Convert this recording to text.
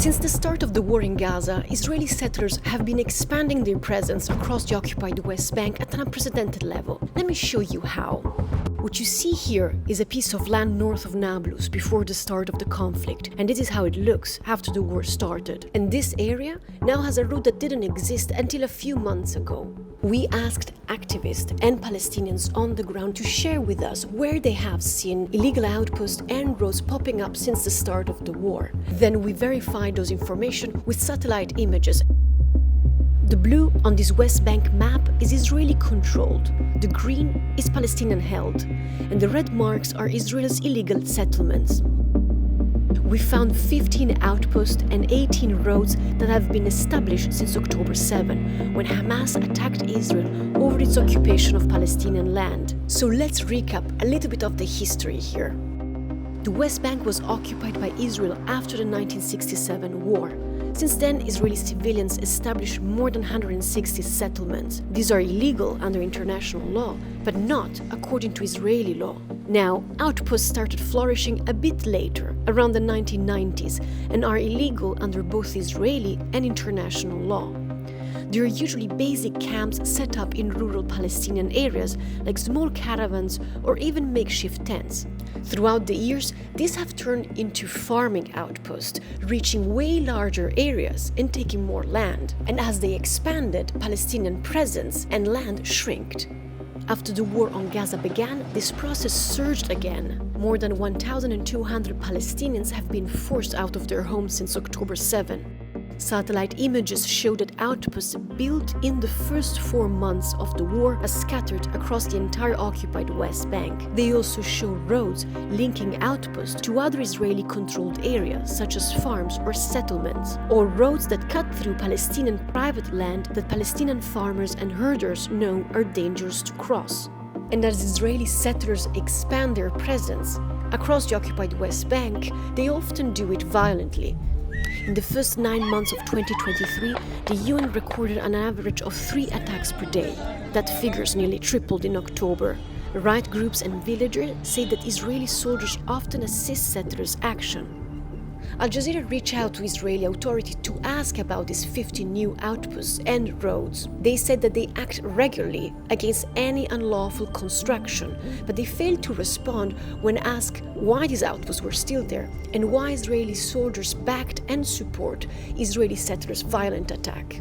Since the start of the war in Gaza, Israeli settlers have been expanding their presence across the occupied West Bank at an unprecedented level. Let me show you how. What you see here is a piece of land north of Nablus before the start of the conflict, and this is how it looks after the war started. And this area now has a road that didn't exist until a few months ago. We asked activists and Palestinians on the ground to share with us where they have seen illegal outposts and roads popping up since the start of the war. Then we verified those information with satellite images. The blue on this West Bank map is Israeli controlled, the green is Palestinian held, and the red marks are Israel's illegal settlements. We found 15 outposts and 18 roads that have been established since October 7, when Hamas attacked Israel over its occupation of Palestinian land. So let's recap a little bit of the history here. The West Bank was occupied by Israel after the 1967 war. Since then, Israeli civilians established more than 160 settlements. These are illegal under international law, but not according to Israeli law. Now, outposts started flourishing a bit later, around the 1990s, and are illegal under both Israeli and international law. They are usually basic camps set up in rural Palestinian areas, like small caravans or even makeshift tents. Throughout the years, these have turned into farming outposts, reaching way larger areas and taking more land. And as they expanded, Palestinian presence and land shrinked. After the war on Gaza began, this process surged again. More than 1,200 Palestinians have been forced out of their homes since October 7. Satellite images show that outposts built in the first 4 months of the war are scattered across the entire occupied West Bank. They also show roads linking outposts to other Israeli-controlled areas, such as farms or settlements, or roads that cut through Palestinian private land that Palestinian farmers and herders know are dangerous to cross. And as Israeli settlers expand their presence across the occupied West Bank, they often do it violently. In the first 9 months of 2023, the UN recorded an average of 3 attacks per day. That figure's nearly tripled in October. Right groups and villagers say that Israeli soldiers often assist settlers' action. Al Jazeera reached out to Israeli authorities to ask about these 50 new outposts and roads. They said that they act regularly against any unlawful construction, but they failed to respond when asked why these outposts were still there and why Israeli soldiers backed and support Israeli settlers' violent attack.